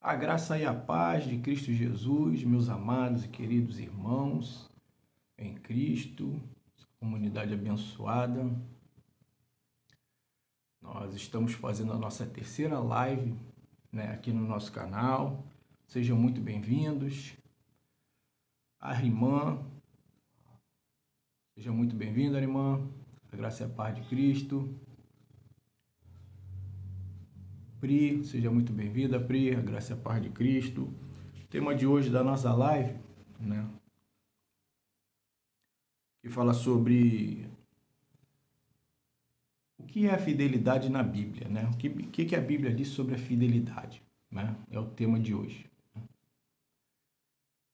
A graça e a paz de Cristo Jesus, meus amados e queridos irmãos em Cristo, comunidade abençoada. Nós estamos fazendo a nossa terceira live, aqui no nosso canal. Sejam muito bem-vindos. A irmã, seja muito bem-vinda, irmã. A graça e a paz de Cristo. Pri, seja muito bem-vinda, Pri, a graça e a paz de Cristo. O tema de hoje da nossa live, que fala sobre o que é a fidelidade na Bíblia, O que a Bíblia diz sobre a fidelidade, É o tema de hoje.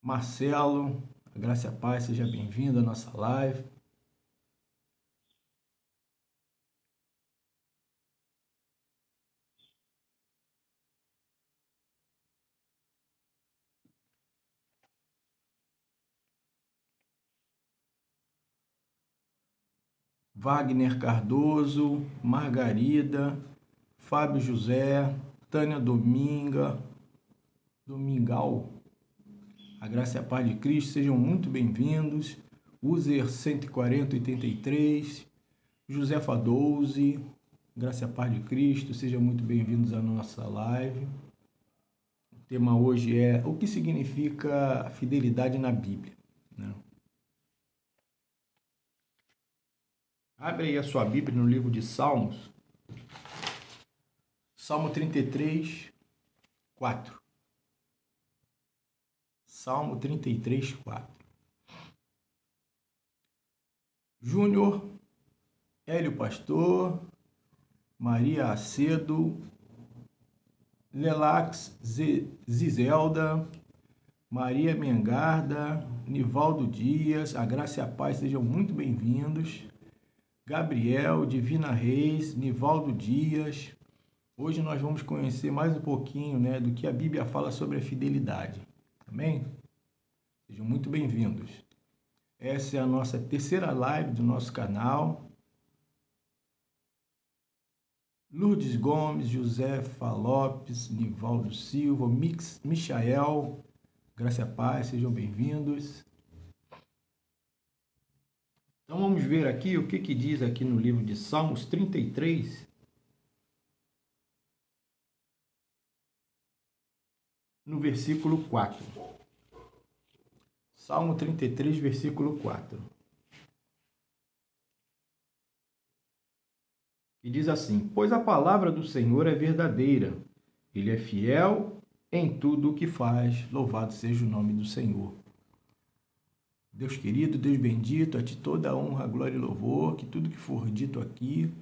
Marcelo, a graça e a paz, seja bem-vindo à nossa live. Wagner Cardoso, Margarida, Fábio José, Tânia Domingal, a graça e a paz de Cristo, sejam muito bem-vindos. User 14083, Josefa 12, graça e a paz de Cristo, sejam muito bem-vindos à nossa live. O tema hoje é o que significa fidelidade na Bíblia, Abre aí a sua Bíblia no livro de Salmos, Salmo 33, 4. Salmo 33, 4. Júnior, Hélio Pastor, Maria Acedo, Lelax Zizelda, Maria Mengarda, Nivaldo Dias, a graça e a paz sejam muito bem-vindos. Gabriel, Divina Reis, Nivaldo Dias. Hoje nós vamos conhecer mais um pouquinho, do que a Bíblia fala sobre a fidelidade. Amém? Sejam muito bem-vindos. Essa é a nossa terceira live do nosso canal. Lourdes Gomes, Josefa Lopes, Nivaldo Silva, Michael, graça e a paz, sejam bem-vindos. Então vamos ver aqui o que diz aqui no livro de Salmos 33, no versículo 4. Salmo 33, versículo 4. E diz assim: pois a palavra do Senhor é verdadeira, ele é fiel em tudo o que faz, louvado seja o nome do Senhor. Deus querido, Deus bendito, a ti toda a honra, glória e louvor, que tudo que for dito aqui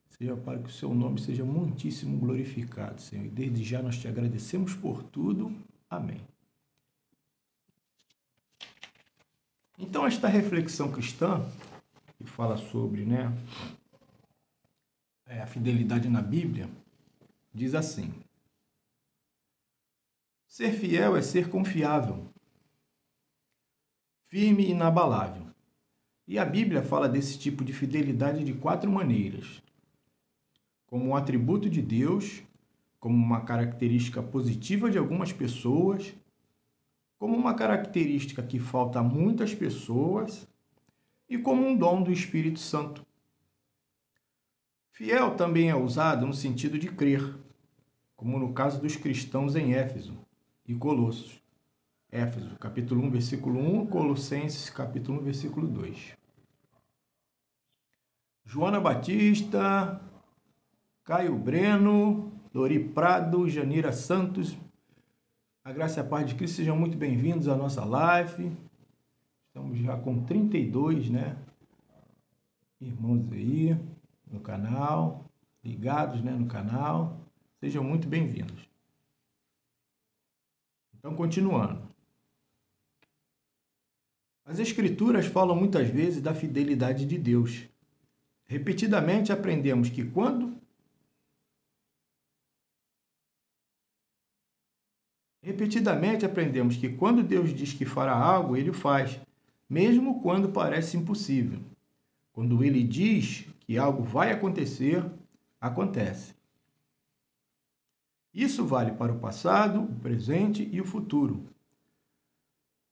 seja para que o seu nome seja muitíssimo glorificado, Senhor. E desde já nós te agradecemos por tudo. Amém. Então, esta reflexão cristã, que fala sobre a fidelidade na Bíblia, diz assim: ser fiel é ser confiável, firme e inabalável. E a Bíblia fala desse tipo de fidelidade de 4 maneiras: como um atributo de Deus, como uma característica positiva de algumas pessoas, como uma característica que falta a muitas pessoas e como um dom do Espírito Santo. Fiel também é usado no sentido de crer, como no caso dos cristãos em Éfeso e Colossos. Éfeso, capítulo 1, versículo 1, Colossenses, capítulo 1, versículo 2. Joana Batista, Caio Breno, Lori Prado, Janira Santos, a graça e a paz de Cristo, sejam muito bem-vindos à nossa live. Estamos já com 32, irmãos aí no canal, ligados, no canal. Sejam muito bem-vindos. Então, continuando. As Escrituras falam muitas vezes da fidelidade de Deus. Repetidamente aprendemos que quando Deus diz que fará algo, Ele o faz, mesmo quando parece impossível. Quando Ele diz que algo vai acontecer, acontece. Isso vale para o passado, o presente e o futuro.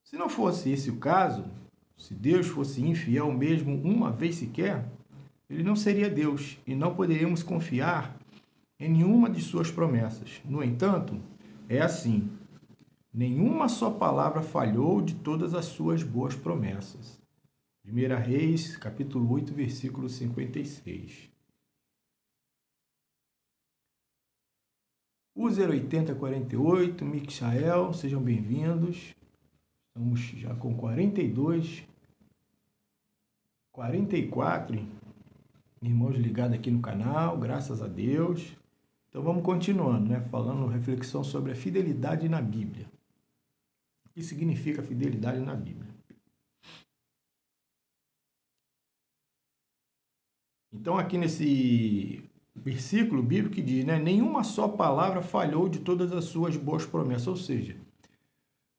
Se não fosse esse o caso, se Deus fosse infiel mesmo uma vez sequer, ele não seria Deus e não poderíamos confiar em nenhuma de suas promessas. No entanto, é assim: nenhuma só palavra falhou de todas as suas boas promessas. 1 Reis, capítulo 8, versículo 56. O 08048, Michael, sejam bem-vindos. Estamos já com 42, 44 irmãos ligados aqui no canal, graças a Deus. Então vamos continuando, né? Falando reflexão sobre a fidelidade na Bíblia. O que significa fidelidade na Bíblia? Então aqui nesse versículo bíblico que diz, né? Nenhuma só palavra falhou de todas as suas boas promessas. Ou seja,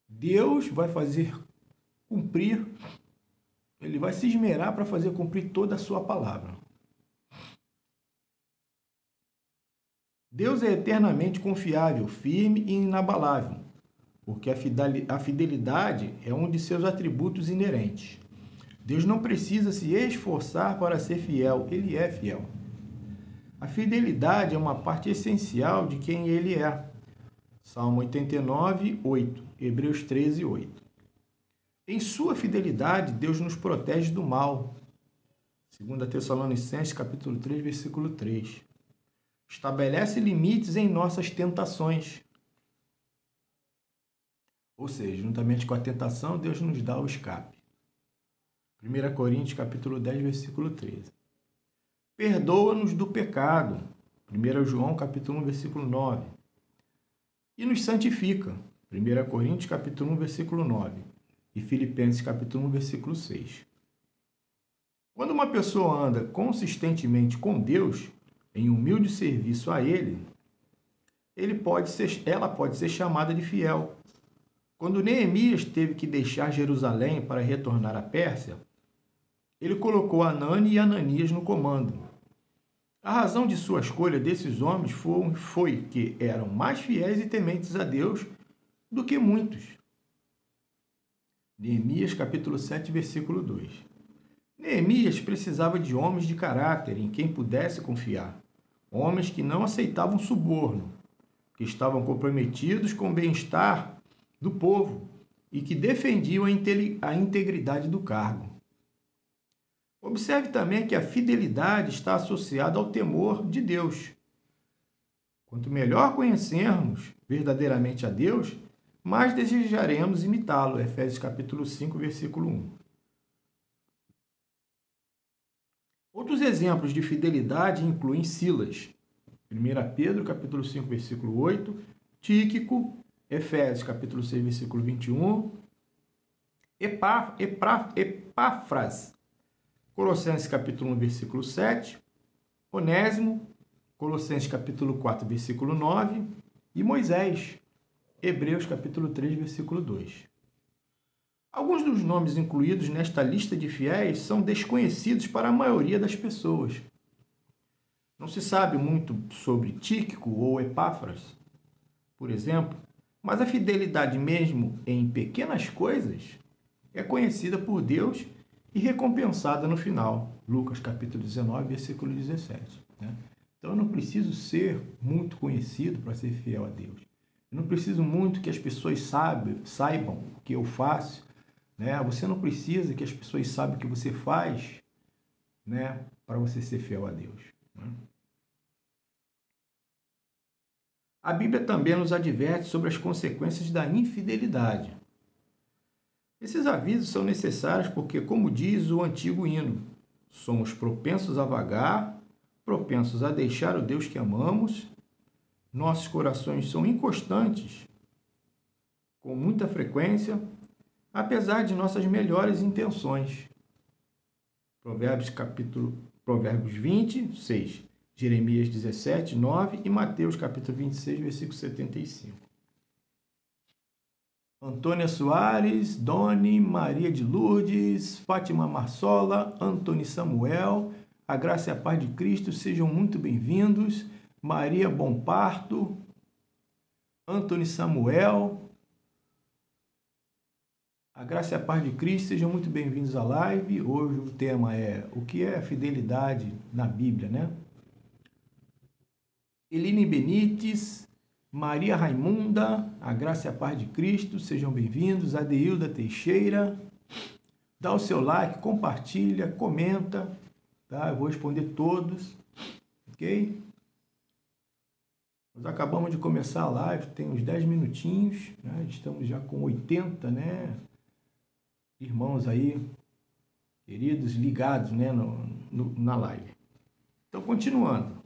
Deus vai fazer cumprir, ele vai se esmerar para fazer cumprir toda a sua palavra. Deus é eternamente confiável, firme e inabalável, porque a fidelidade é um de seus atributos inerentes. Deus não precisa se esforçar para ser fiel, ele é fiel. A fidelidade é uma parte essencial de quem ele é. Salmo 89, 8, Hebreus 13, 8. Em sua fidelidade, Deus nos protege do mal. 2 Tessalonicenses, capítulo 3, versículo 3. Estabelece limites em nossas tentações. Ou seja, juntamente com a tentação, Deus nos dá o escape. 1 Coríntios, capítulo 10, versículo 13. Perdoa-nos do pecado. 1 João, capítulo 1, versículo 9. E nos santifica. 1 Coríntios, capítulo 1, versículo 9. E Filipenses, capítulo 1, versículo 6. Quando uma pessoa anda consistentemente com Deus, em humilde serviço a Ele, ela pode ser chamada de fiel. Quando Neemias teve que deixar Jerusalém para retornar à Pérsia, ele colocou Anani e Ananias no comando. A razão de sua escolha desses homens foi que eram mais fiéis e tementes a Deus do que muitos. Neemias, capítulo 7, versículo 2. Neemias precisava de homens de caráter em quem pudesse confiar. Homens que não aceitavam suborno, que estavam comprometidos com o bem-estar do povo e que defendiam a integridade do cargo. Observe também que a fidelidade está associada ao temor de Deus. Quanto melhor conhecermos verdadeiramente a Deus, mais desejaremos imitá-lo. Efésios capítulo 5, versículo 1. Outros exemplos de fidelidade incluem Silas, 1 Pedro, capítulo 5, versículo 8, Tíquico, Efésios, capítulo 6, versículo 21, Epáfras, Colossenses, capítulo 1, versículo 7, Onésimo, Colossenses, capítulo 4, versículo 9, e Moisés, Hebreus, capítulo 3, versículo 2. Alguns dos nomes incluídos nesta lista de fiéis são desconhecidos para a maioria das pessoas. Não se sabe muito sobre Tíquico ou Epáfras, por exemplo, mas a fidelidade mesmo em pequenas coisas é conhecida por Deus e recompensada no final. Lucas capítulo 19, versículo 17. Então eu não preciso ser muito conhecido para ser fiel a Deus. Eu não preciso muito que as pessoas saibam o que eu faço. Você não precisa que as pessoas saibam o que você faz, para você ser fiel a Deus. A Bíblia também nos adverte sobre as consequências da infidelidade. Esses avisos são necessários porque, como diz o antigo hino, somos propensos a vagar, propensos a deixar o Deus que amamos, nossos corações são inconstantes, com muita frequência, apesar de nossas melhores intenções. Provérbios 20, 6, Jeremias 17, 9 e Mateus capítulo 26, versículo 75. Antônia Soares, Doni, Maria de Lourdes, Fátima Marsola, Antônio Samuel, a graça e a paz de Cristo, sejam muito bem-vindos. Maria Bom Parto, Antônio Samuel. A graça e a paz de Cristo, sejam muito bem-vindos à live. Hoje o tema é o que é fidelidade na Bíblia, né? Eline Benites, Maria Raimunda, a graça e a paz de Cristo, sejam bem-vindos. Adeilda Teixeira, dá o seu like, compartilha, comenta, tá? Eu vou responder todos, ok? Nós acabamos de começar a live, tem uns 10 minutinhos, né? Estamos já com 80, né? Irmãos aí, queridos, ligados, né, na live. Então, continuando.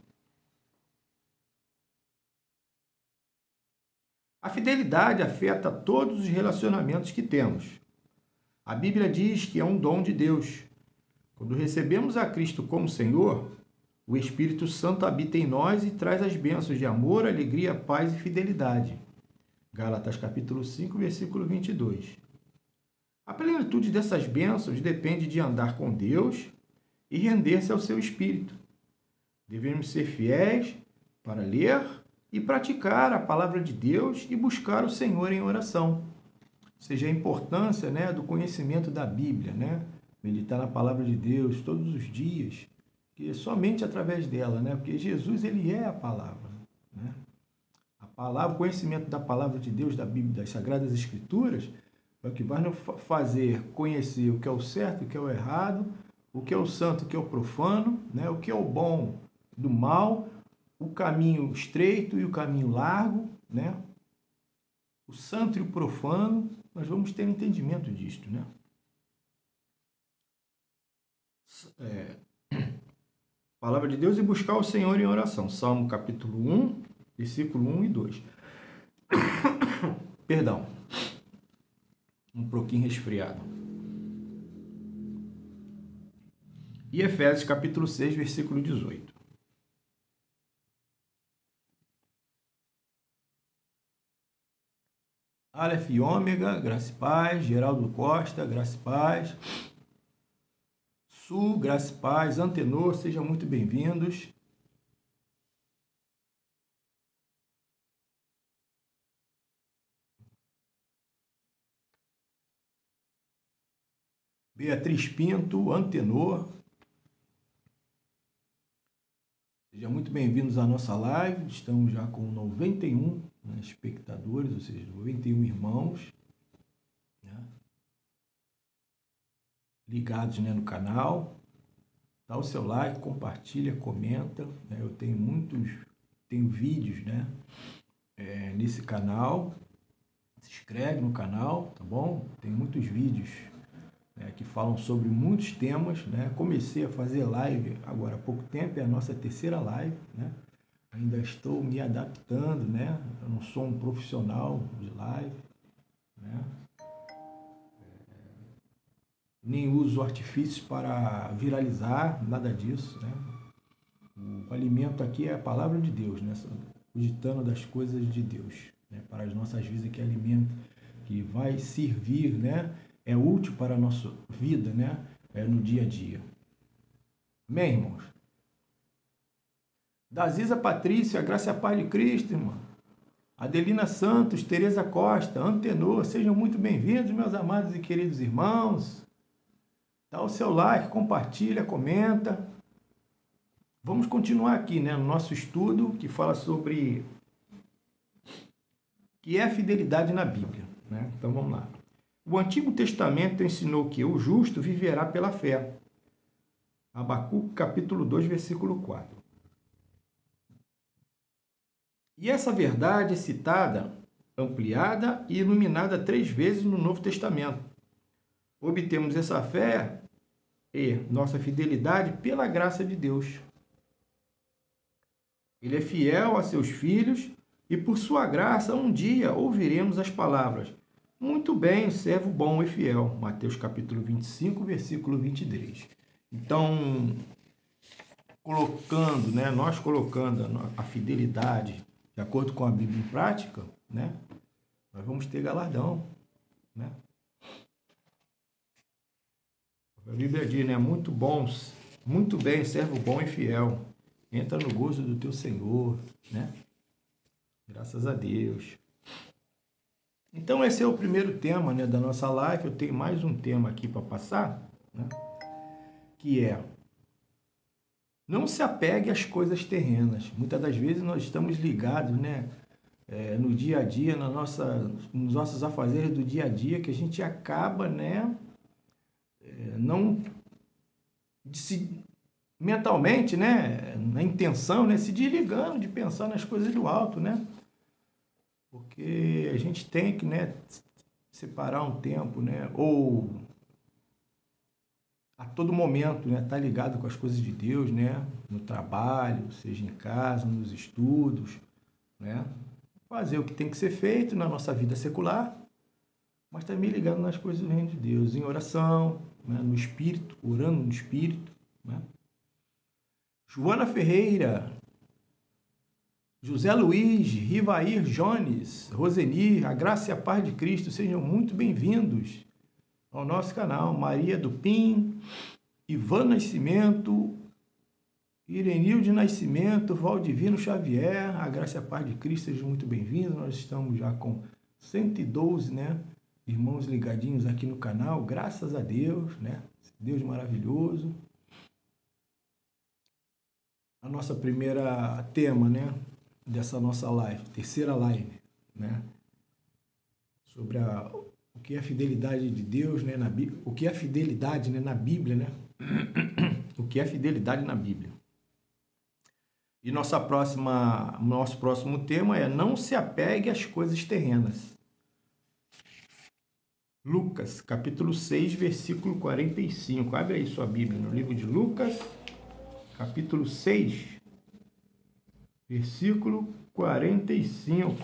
A fidelidade afeta todos os relacionamentos que temos. A Bíblia diz que é um dom de Deus. Quando recebemos a Cristo como Senhor, o Espírito Santo habita em nós e traz as bênçãos de amor, alegria, paz e fidelidade. Gálatas capítulo 5, versículo 22. A plenitude dessas bênçãos depende de andar com Deus e render-se ao seu Espírito. Devemos ser fiéis para ler e praticar a palavra de Deus e buscar o Senhor em oração. Ou seja, a importância, né, do conhecimento da Bíblia, né? Meditar na palavra de Deus todos os dias, que somente através dela, né? Porque Jesus, ele é a palavra, né? A palavra, o conhecimento da palavra de Deus, da Bíblia, das Sagradas Escrituras, é o que vai nos fazer conhecer o que é o certo, o que é o errado, o que é o santo, o que é o profano, né? O que é o bom do mal, o caminho estreito e o caminho largo, né? O santo e o profano, nós vamos ter entendimento disto, né? Palavra de Deus e buscar o Senhor em oração. Salmo capítulo 1, versículo 1 e 2. Perdão. Um pouquinho resfriado. E Efésios capítulo 6, versículo 18. Aleph e Ômega, graça e paz. Geraldo Costa, graça e paz. Sul, graça e paz. Antenor, sejam muito bem-vindos. Beatriz Pinto, Antenor. Sejam muito bem-vindos à nossa live. Estamos já com 91, né, espectadores, ou seja, 91 irmãos, né, ligados, né, no canal. Dá o seu like, compartilha, comenta, né? Eu tenho vídeos, né, nesse canal. Se inscreve no canal, tá bom? Tem muitos vídeos, né, que falam sobre muitos temas, né? Comecei a fazer live agora há pouco tempo, é a nossa terceira live, né? Ainda estou me adaptando, né? Eu não sou um profissional de live, né? Nem uso artifícios para viralizar, nada disso, né? O alimento aqui é a palavra de Deus, né? O ditando das coisas de Deus, né? Para as nossas vidas, que é alimento que vai servir, né? É útil para a nossa vida, né? No dia a dia. Amém, irmãos? Daziza Patrícia, a graça e a paz de Cristo, irmão. Adelina Santos, Tereza Costa, Antenor, sejam muito bem-vindos, meus amados e queridos irmãos. Dá o seu like, compartilha, comenta. Vamos continuar aqui, né, no nosso estudo que fala sobre o que é a fidelidade na Bíblia, né? Então vamos lá. O Antigo Testamento ensinou que o justo viverá pela fé. Abacuque capítulo 2, versículo 4. E essa verdade é citada, ampliada e iluminada 3 vezes no Novo Testamento. Obtemos essa fé e nossa fidelidade pela graça de Deus. Ele é fiel a seus filhos e por sua graça um dia ouviremos as palavras: muito bem, servo bom e fiel. Mateus capítulo 25, versículo 23. Então, nós colocando a fidelidade de acordo com a Bíblia em prática, né, nós vamos ter galardão, né? A Bíblia diz, né, muito bem, servo bom e fiel. Entra no gozo do teu Senhor, né? Graças a Deus. Então esse é o primeiro tema, né, da nossa live. Eu tenho mais um tema aqui para passar, né, que é: não se apegue às coisas terrenas. Muitas das vezes nós estamos ligados, né, no dia a dia, nos nossos afazeres do dia a dia, que a gente acaba, né, não se, mentalmente, né, na intenção, né, se desligando de pensar nas coisas do alto, né? Porque a gente tem que, né, separar um tempo, né, ou a todo momento, né, estar ligado com as coisas de Deus, né, no trabalho, seja em casa, nos estudos, né, fazer o que tem que ser feito na nossa vida secular, mas também ligado nas coisas do reino de Deus, em oração, né, no Espírito, orando no Espírito, né. Joana Ferreira, José Luiz, Rivair Jones, Roseni, a graça e a paz de Cristo, sejam muito bem-vindos ao nosso canal. Maria do Pim, Ivan Nascimento, Irenilde Nascimento, Valdivino Xavier, a graça e a paz de Cristo, sejam muito bem-vindos. Nós estamos já com 112, né, irmãos ligadinhos aqui no canal, graças a Deus, né, Deus maravilhoso. A nossa primeira tema, né, dessa nossa live, terceira live, né, sobre o que é fidelidade de Deus, né, o que é fidelidade, né, na Bíblia, né, o que é fidelidade na Bíblia. E nosso próximo tema é: não se apegue às coisas terrenas. Lucas, capítulo 6, versículo 45. Abre aí sua Bíblia no livro de Lucas, capítulo 6, versículo 45.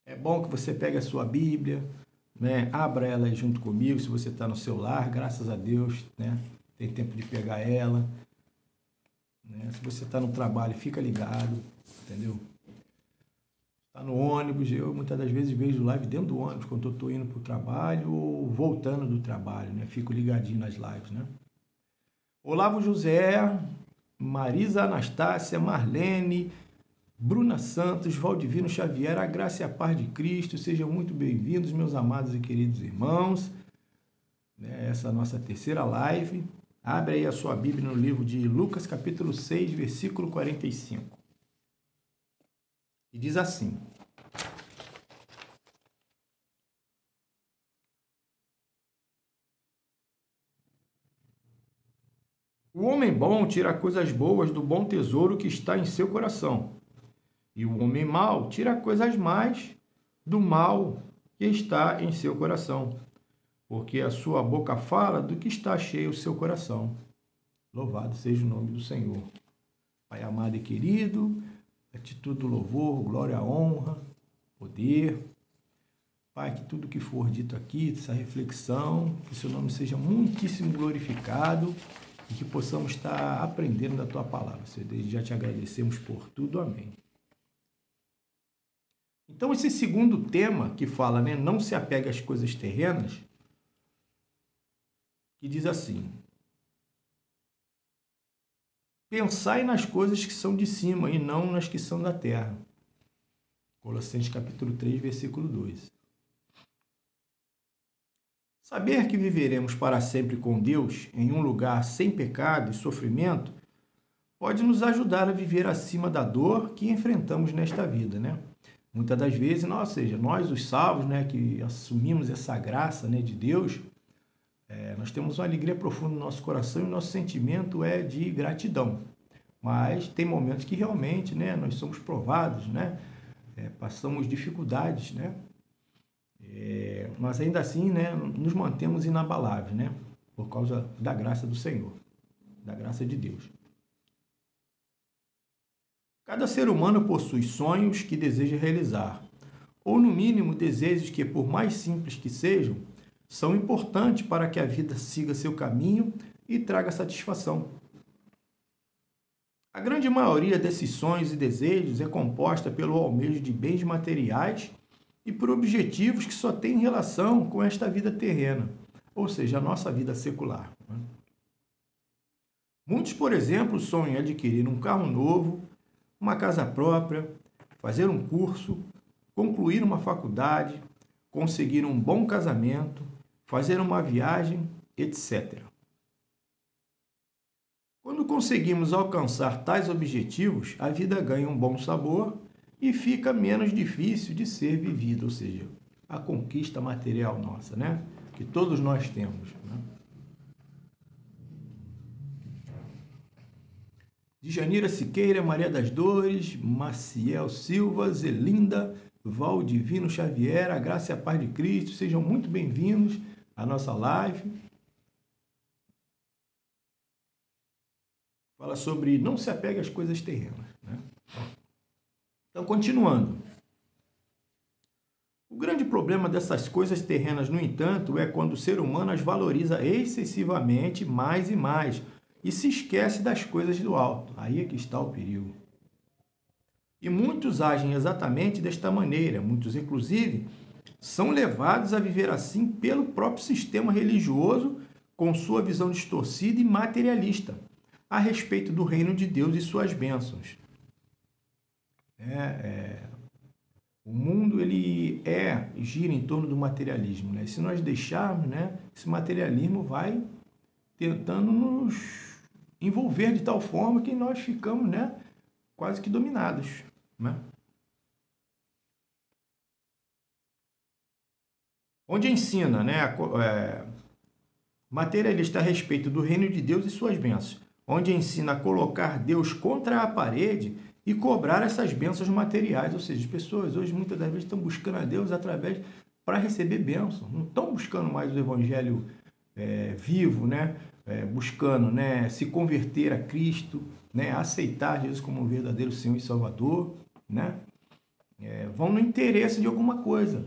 É bom que você pegue a sua Bíblia, né? Abra ela junto comigo. Se você está no seu lar, graças a Deus, né, tem tempo de pegar ela, né? Se você está no trabalho, fica ligado, entendeu? Está no ônibus, eu muitas das vezes vejo live dentro do ônibus, quando eu estou indo para o trabalho ou voltando do trabalho, né? Fico ligadinho nas lives, né? Olavo José, Marisa Anastácia, Marlene, Bruna Santos, Valdivino Xavier, a graça e a paz de Cristo, sejam muito bem-vindos, meus amados e queridos irmãos. Essa é a nossa terceira live. Abre aí a sua Bíblia no livro de Lucas, capítulo 6, versículo 45. E diz assim: o homem bom tira coisas boas do bom tesouro que está em seu coração, e o homem mau tira coisas más do mal que está em seu coração, porque a sua boca fala do que está cheio o seu coração. Louvado seja o nome do Senhor. Pai amado e querido, atitude do louvor, glória, honra, poder. Pai, que tudo que for dito aqui, essa reflexão, que seu nome seja muitíssimo glorificado e que possamos estar aprendendo da tua palavra. Senhor, desde já te agradecemos por tudo. Amém. Então, esse segundo tema que fala, né, não se apegue às coisas terrenas, que diz assim: pensai nas coisas que são de cima e não nas que são da terra. Colossenses capítulo 3, versículo 2. Saber que viveremos para sempre com Deus, em um lugar sem pecado e sofrimento, pode nos ajudar a viver acima da dor que enfrentamos nesta vida, né? Muitas das vezes, nós os salvos, né, que assumimos essa graça, né, de Deus, nós temos uma alegria profunda no nosso coração e o nosso sentimento é de gratidão. Mas tem momentos que realmente, né, nós somos provados, né, passamos dificuldades, né, mas ainda assim, né, nos mantemos inabaláveis, né, por causa da graça do Senhor, da graça de Deus. Cada ser humano possui sonhos que deseja realizar, ou no mínimo desejos que, por mais simples que sejam, são importantes para que a vida siga seu caminho e traga satisfação. A grande maioria desses sonhos e desejos é composta pelo almejo de bens materiais e por objetivos que só têm relação com esta vida terrena, ou seja, a nossa vida secular. Muitos, por exemplo, sonham em adquirir um carro novo, uma casa própria, fazer um curso, concluir uma faculdade, conseguir um bom casamento, fazer uma viagem, etc. Quando conseguimos alcançar tais objetivos, a vida ganha um bom sabor e fica menos difícil de ser vivida, ou seja, a conquista material nossa, né? Que todos nós temos. Né? Djanira Siqueira, Maria das Dores, Maciel Silva, Zelinda, Valdivino Xavier, a graça e a paz de Cristo, sejam muito bem-vindos à nossa live. Fala sobre não se apegue às coisas terrenas. Né? Então, continuando. O grande problema dessas coisas terrenas, no entanto, é quando o ser humano as valoriza excessivamente mais e mais e se esquece das coisas do alto. Aí é que está o perigo. E muitos agem exatamente desta maneira. Muitos, inclusive, são levados a viver assim pelo próprio sistema religioso, com sua visão distorcida e materialista a respeito do reino de Deus e suas bênçãos. O mundo ele gira em torno do materialismo. Né? E se nós deixarmos, né, esse materialismo vai tentando nos envolver de tal forma que nós ficamos, né, quase que dominados. Né? Onde ensina, né, materialista a respeito do reino de Deus e suas bênçãos, onde ensina a colocar Deus contra a parede e cobrar essas bênçãos materiais. Ou seja, as pessoas hoje muitas das vezes estão buscando a Deus através para receber bênçãos, não estão buscando mais o evangelho vivo, né? Buscando, né, se converter a Cristo, né, aceitar Jesus como um verdadeiro Senhor e Salvador, né? Vão no interesse de alguma coisa.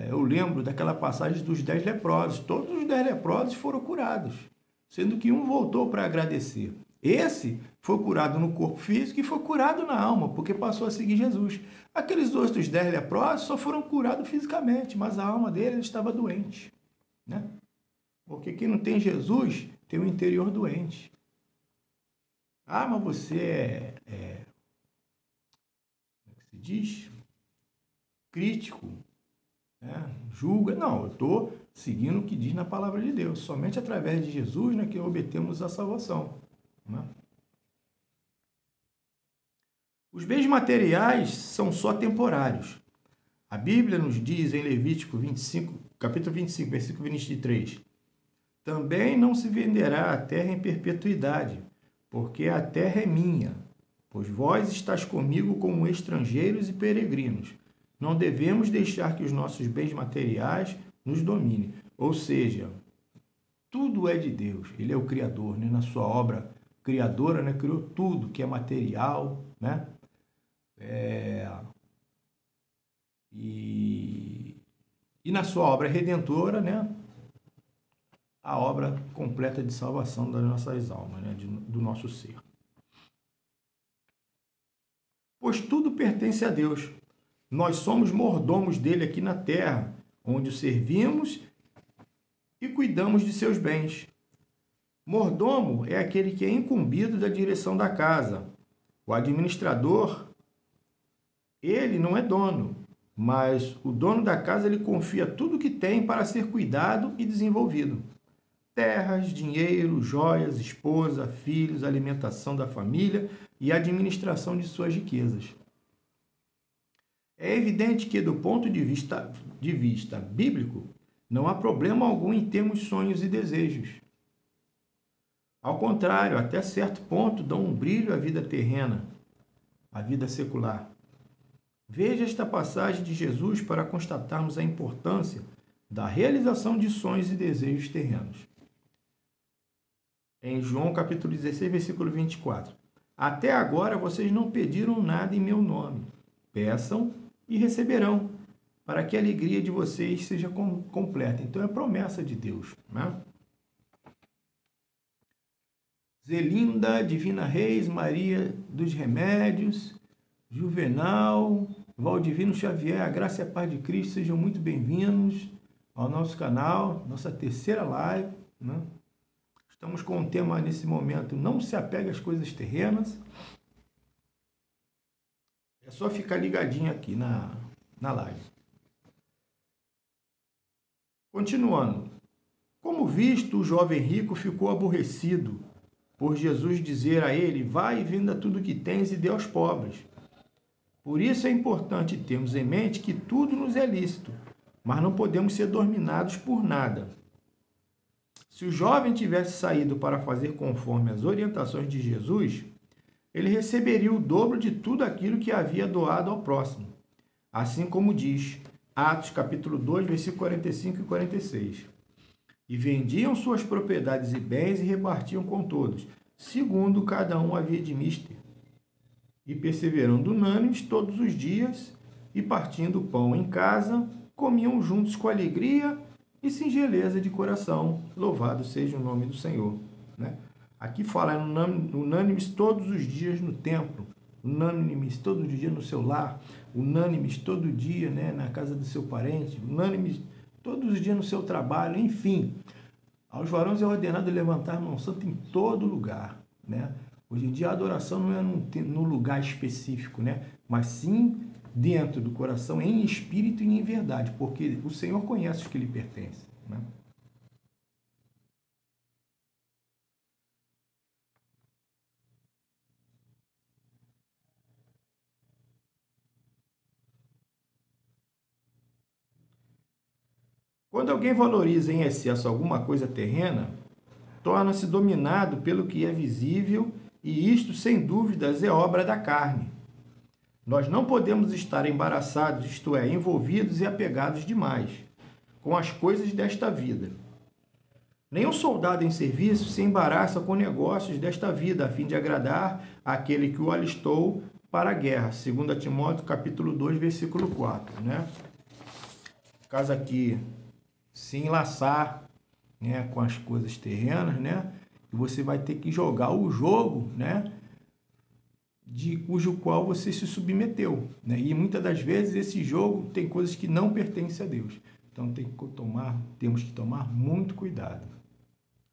Eu lembro daquela passagem dos 10 leprosos. Todos os 10 leprosos foram curados, sendo que um voltou para agradecer. Esse foi curado no corpo físico e foi curado na alma, porque passou a seguir Jesus. Aqueles outros 10 leprosos só foram curados fisicamente, mas a alma dele estava doente. Né? Porque quem não tem Jesus tem o interior doente. Ah, mas você como é que se diz? Crítico. Julga. Não, eu estou seguindo o que diz na palavra de Deus. Somente através de Jesus, né, que obtemos a salvação. Né? Os bens materiais são só temporários. A Bíblia nos diz em Levítico 25, capítulo 25, versículo 23, também não se venderá a terra em perpetuidade, porque a terra é minha, pois vós estáis comigo como estrangeiros e peregrinos. Não devemos deixar que os nossos bens materiais nos dominem. Ou seja, tudo é de Deus. Ele é o Criador, né? Na sua obra criadora, né? Criou tudo que é material, né? E na sua obra redentora, né? A obra completa de salvação das nossas almas, né? Do nosso ser. Pois tudo pertence a Deus. Nós somos mordomos dele aqui na terra, onde o servimos e cuidamos de seus bens. Mordomo é aquele que é incumbido da direção da casa. O administrador, ele não é dono, mas o dono da casa ele confia tudo que tem para ser cuidado e desenvolvido. Terras, dinheiro, joias, esposa, filhos, alimentação da família e administração de suas riquezas. É evidente que, do ponto de vista bíblico, não há problema algum em termos sonhos e desejos. Ao contrário, até certo ponto dão um brilho à vida terrena, à vida secular. Veja esta passagem de Jesus para constatarmos a importância da realização de sonhos e desejos terrenos. Em João capítulo 16, versículo 24. Até agora vocês não pediram nada em meu nome. Peçam e receberão, para que a alegria de vocês seja completa. Então é promessa de Deus. Né? Zelinda, Divina Reis, Maria dos Remédios, Juvenal, Valdivino Xavier, a graça e a paz de Cristo, sejam muito bem-vindos ao nosso canal, nossa terceira live, né? Estamos com um tema nesse momento, não se apegue às coisas terrenas. É só ficar ligadinho aqui na live. Continuando. Como visto, o jovem rico ficou aborrecido por Jesus dizer a ele, vai e venda tudo o que tens e dê aos pobres. Por isso é importante termos em mente que tudo nos é lícito, mas não podemos ser dominados por nada. Se o jovem tivesse saído para fazer conforme as orientações de Jesus, ele receberia o dobro de tudo aquilo que havia doado ao próximo. Assim como diz Atos capítulo 2, versículo 45 e 46. E vendiam suas propriedades e bens e repartiam com todos, segundo cada um havia de mister. E perseverando unânimes todos os dias, e partindo o pão em casa, comiam juntos com alegria e singeleza de coração. Louvado seja o nome do Senhor. Né? Aqui fala unânimes todos os dias no templo, unânimes todos os dias no seu lar, unânimes todo dia, né, na casa do seu parente, unânimes todos os dias no seu trabalho, enfim. Aos varões é ordenado levantar mão santa em todo lugar, né? Hoje em dia a adoração não é num lugar específico, né? Mas sim dentro do coração, em espírito e em verdade, porque o Senhor conhece os que lhe pertencem, né? Quando alguém valoriza em excesso alguma coisa terrena, torna-se dominado pelo que é visível e isto, sem dúvidas, é obra da carne. Nós não podemos estar embaraçados, isto é, envolvidos e apegados demais com as coisas desta vida. Nenhum soldado em serviço se embaraça com negócios desta vida, a fim de agradar aquele que o alistou para a guerra. 2 Timóteo, capítulo 2, versículo 4. Né? Caso aqui se enlaçar, né, com as coisas terrenas, né? E você vai ter que jogar o jogo, né, de cujo qual você se submeteu, né? E muitas das vezes esse jogo tem coisas que não pertencem a Deus. Então temos que tomar muito cuidado.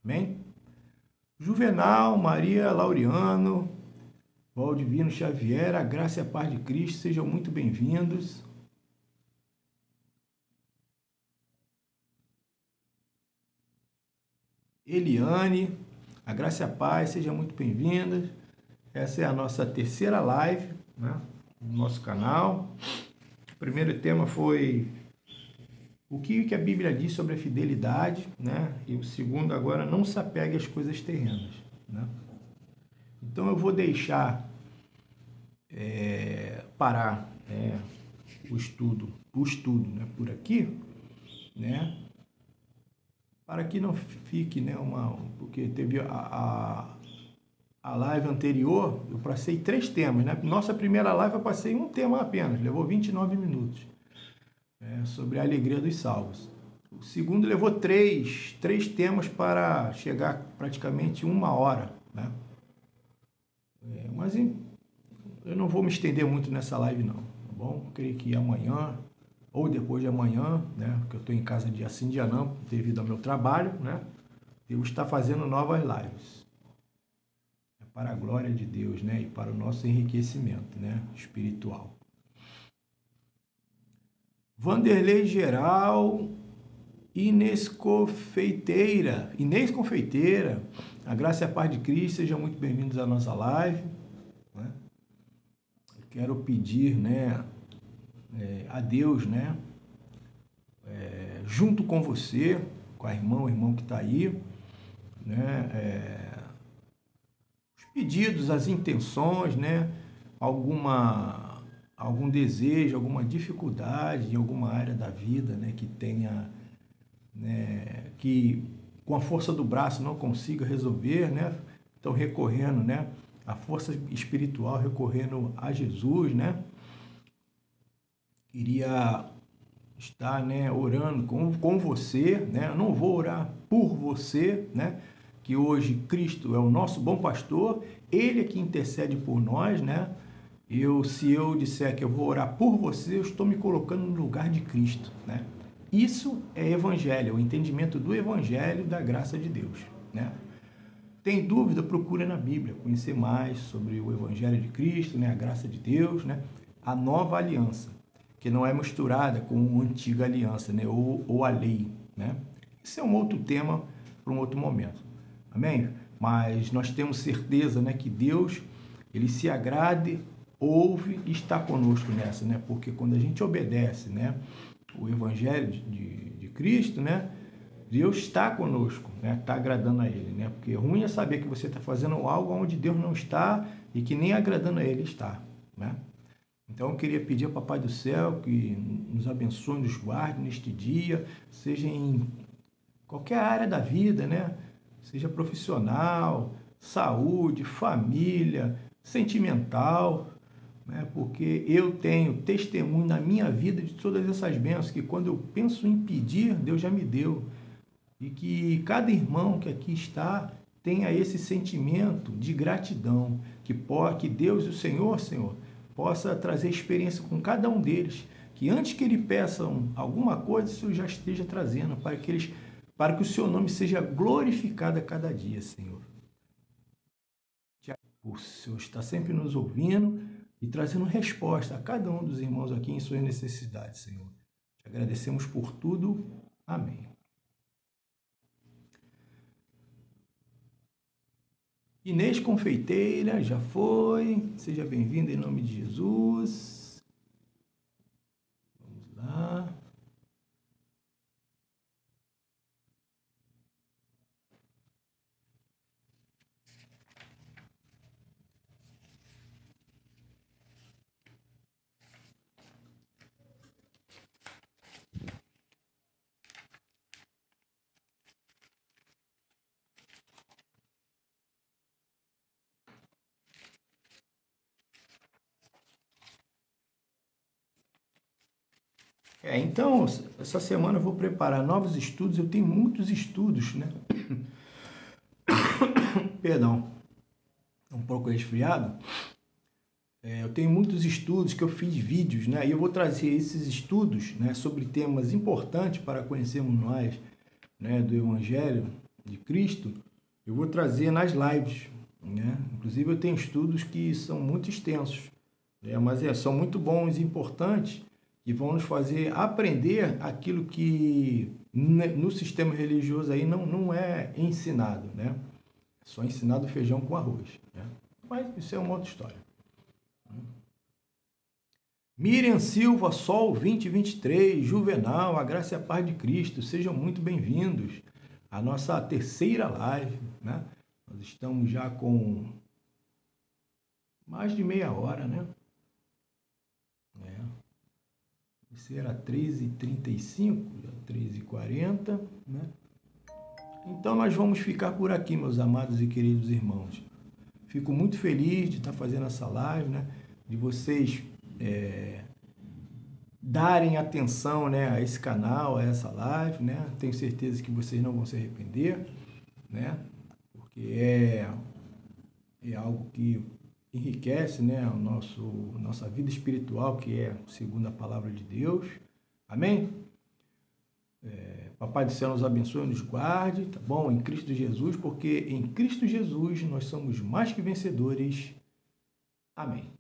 Amém? Juvenal, Maria Laureano, Valdivino Xavier, a graça e a paz de Cristo, sejam muito bem-vindos. Eliane, a graça e a paz, sejam muito bem-vindas. Essa é a nossa terceira live, né, no nosso canal. O primeiro tema foi o que a Bíblia diz sobre a fidelidade, né? E o segundo agora, não se apegue às coisas terrenas, né? Então eu vou deixar parar o estudo, né, por aqui, né? Para que não fique, né, porque teve a live anterior, eu passei 3 temas, né? Nossa primeira live eu passei um tema apenas, levou 29 minutos, sobre a alegria dos salvos. O segundo levou 3 temas para chegar praticamente 1 hora, né? Mas eu não vou me estender muito nessa live não, tá bom? Eu creio que amanhã ou depois de amanhã, né, porque eu estou em casa dia sim, dia não, devido ao meu trabalho, né, eu estar fazendo novas lives. É para a glória de Deus, né, e para o nosso enriquecimento, né, espiritual. Vanderlei Geral, Inês Confeiteira, a graça e a paz de Cristo, sejam muito bem-vindos à nossa live, né? Eu quero pedir, né, a Deus, né, junto com você, com o irmão que está aí, né, os pedidos, as intenções, né, algum desejo, alguma dificuldade em alguma área da vida, né, que tenha, né, que com a força do braço não consiga resolver, né, estão recorrendo, né, à força espiritual, recorrendo a Jesus, né. Queria estar, né, orando com você, né? Eu não vou orar por você, né? Que hoje Cristo é o nosso bom pastor, Ele é que intercede por nós, né? Se eu disser que eu vou orar por você, eu estou me colocando no lugar de Cristo, né? Isso é evangelho, é o entendimento do evangelho da graça de Deus, né? Tem dúvida? Procura na Bíblia conhecer mais sobre o evangelho de Cristo, né? A graça de Deus, né? A nova aliança, que não é misturada com a antiga aliança, né? Ou a lei, né? Isso é um outro tema para um outro momento, amém? Mas nós temos certeza, né, que Deus, ele se agrade, ouve e está conosco nessa, né? Porque quando a gente obedece, né, o evangelho de Cristo, né, Deus está conosco, né? Está agradando a Ele, né? Porque ruim é saber que você está fazendo algo onde Deus não está e que nem agradando a Ele está, né? Então eu queria pedir ao Papai do Céu que nos abençoe, nos guarde neste dia, seja em qualquer área da vida, né? Seja profissional, saúde, família, sentimental, né? Porque eu tenho testemunho na minha vida de todas essas bênçãos que quando eu penso em pedir, Deus já me deu. E que cada irmão que aqui está tenha esse sentimento de gratidão, que Deus e o Senhor, possa trazer experiência com cada um deles, que antes que ele peçam alguma coisa, o Senhor já esteja trazendo, para que o seu nome seja glorificado a cada dia, Senhor. O Senhor está sempre nos ouvindo e trazendo resposta a cada um dos irmãos aqui em suas necessidades, Senhor. Te agradecemos por tudo. Amém. Inês Confeiteira, já foi. Seja bem-vinda em nome de Jesus. Vamos lá. Então, essa semana eu vou preparar novos estudos. Eu tenho muitos estudos, né? Perdão, um pouco resfriado. Eu tenho muitos estudos que eu fiz vídeos, né? E eu vou trazer esses estudos, né, sobre temas importantes para conhecermos mais, né, do Evangelho de Cristo. Eu vou trazer nas lives, né? Inclusive eu tenho estudos que são muito extensos, né? Mas são muito bons e importantes e vão nos fazer aprender aquilo que no sistema religioso aí não é ensinado, né? É só ensinado feijão com arroz, né? Mas isso é uma outra história. Miriam Silva, Sol 2023, Juvenal, a graça e a paz de Cristo, sejam muito bem-vindos à nossa terceira live, né? Nós estamos já com mais de meia hora, né? Isso era 13h35, 13h40, né? Então nós vamos ficar por aqui, meus amados e queridos irmãos. Fico muito feliz de estar fazendo essa live, né? De vocês darem atenção, né, a esse canal, a essa live, né? Tenho certeza que vocês não vão se arrepender, né? Porque é algo que enriquece, né, nossa vida espiritual, que é segundo a palavra de Deus. Amém? Papai do céu nos abençoe e nos guarde, tá bom? Em Cristo Jesus, porque em Cristo Jesus nós somos mais que vencedores. Amém.